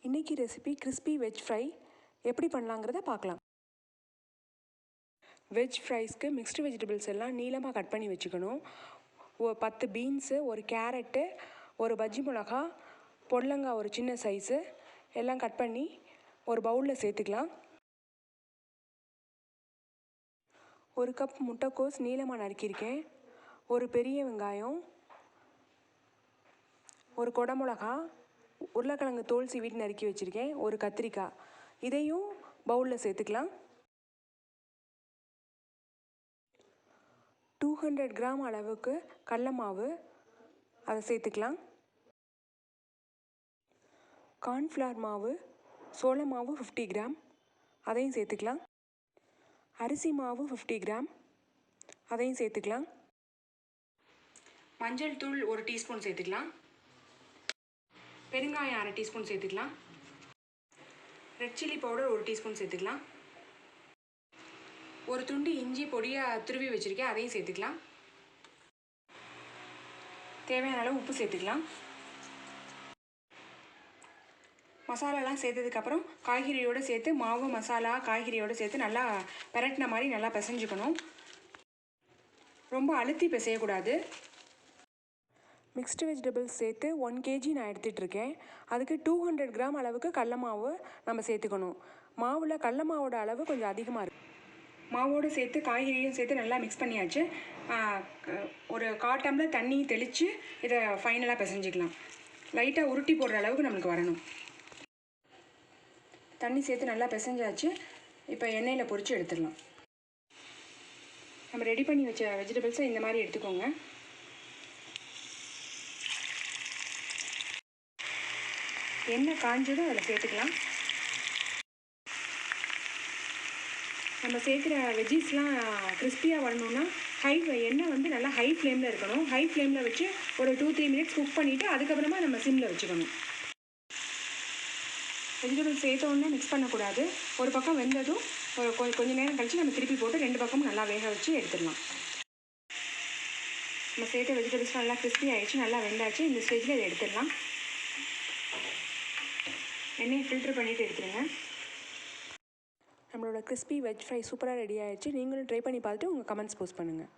இன்றைக்கி recipe crispy veg fry எப்படி பண்ணலாங்கிறத பார்க்கலாம். வெஜ் ஃப்ரைஸ்க்கு மிக்ஸ்டு வெஜிடபிள்ஸ் எல்லாம் நீளமாக கட் பண்ணி வச்சுக்கணும். 10 பீன்ஸு, ஒரு கேரட்டு, ஒரு பஜ்ஜி மிளகா, பொடலங்காய் ஒரு சின்ன சைஸு எல்லாம் கட் பண்ணி ஒரு பவுலில் சேர்த்துக்கலாம். ஒரு கப் முட்டைக்கோஸ் நீளமாக நறுக்கியிருக்கேன். ஒரு பெரிய வெங்காயம், ஒரு குடமிளகா, உருளைக்கிழங்கு தோல் சீவிட்டு நறுக்கி வச்சுருக்கேன், ஒரு கத்திரிக்காய். இதையும் பவுலில் சேர்த்துக்கலாம். 200 கிராம் அளவுக்கு கடலை மாவு, அதை சேர்த்துக்கலாம். கார்ன்ஃப்ளவர் மாவு, சோள மாவு 50 கிராம், அதையும் சேர்த்துக்கலாம். அரிசி மாவு 50 கிராம், அதையும் சேர்த்துக்கலாம். மஞ்சள் தூள் 1 டீஸ்பூன் சேர்த்துக்கலாம். பெருங்காயம் 1/2 டீஸ்பூன் சேர்த்துக்கலாம். ரெட் சில்லி பவுடர் 1 டீஸ்பூன் சேர்த்துக்கலாம். ஒரு துண்டு இஞ்சி பொடியாக துருவி வச்சுருக்கேன், அதையும் சேர்த்துக்கலாம். தேவையான அளவு உப்பு சேர்த்துக்கலாம். மசாலாலாம் சேர்த்ததுக்கப்புறம் காய்கறியோடு சேர்த்து மாவு, மசாலா, காய்கறியோடு சேர்த்து நல்லா பிரட்டின மாதிரி நல்லா பிசைஞ்சுக்கணும். ரொம்ப அழுத்தி பிசையக்கூடாது. மிக்ஸ்டு வெஜிடபிள்ஸ் சேர்த்து 1 kg நான் எடுத்துகிட்ருக்கேன். அதுக்கு 200 கிராம் அளவுக்கு கடல மாவு நம்ம சேர்த்துக்கணும். மாவில் கடல மாவோட அளவு கொஞ்சம் அதிகமாக இருக்குது. மாவோடு சேர்த்து காய்கறியும் சேர்த்து நல்லா மிக்ஸ் பண்ணியாச்சு. ஒரு 1/4 டம்ளர் தண்ணி தெளித்து இதை ஃபைனலாக பிசைஞ்சிக்கலாம். லைட்டாக உருட்டி போடுற அளவுக்கு நம்மளுக்கு வரணும். தண்ணி சேர்த்து நல்லா பிசைஞ்சாச்சு. இப்போ எண்ணெயில் பொரித்து எடுத்துடலாம். நம்ம ரெடி பண்ணி வச்ச வெஜிடபிள்ஸை இந்த மாதிரி எடுத்துக்கோங்க. எண்ணெய் காஞ்சதும் அதில் சேர்த்துக்கலாம். நம்ம சேர்க்குற வெஜ்ஜீஸ்லாம் கிறிஸ்பியாக வரணுன்னா எண்ணெய் வந்து நல்லா ஹை ஃப்ளேமில் இருக்கணும். ஹை ஃப்ளேமில் வச்சு ஒரு 2-3 மினிட்ஸ் குக் பண்ணிவிட்டு அதுக்கப்புறமா நம்ம சிம்மில் வச்சுக்கணும். வெஜிடபிள்ஸ் சேர்த்த உடனே மிக்ஸ் பண்ணக்கூடாது. ஒரு பக்கம் வெந்ததும் கொஞ்சம் நேரம் கழித்து நம்ம திருப்பி போட்டு 2 பக்கமும் நல்லா வேக வச்சு எடுத்துடலாம். நம்ம சேர்த்த வெஜிடபிள்ஸ் நல்லா கிறிஸ்பி ஆகிடுச்சு, நல்லா வெந்தாச்சு. இந்த ஸ்டேஜில் இதை எடுத்துடலாம். எண்ணெயை ஃபில்ட்ரு பண்ணிவிட்டு எடுத்துருங்க. நம்மளோட கிறிஸ்பி வெஜ் ஃப்ரை சூப்பராக ரெடி ஆகிடுச்சு. நீங்களும் ட்ரை பண்ணி பார்த்துட்டு உங்கள் கமெண்ட்ஸ் போஸ்ட் பண்ணுங்கள்.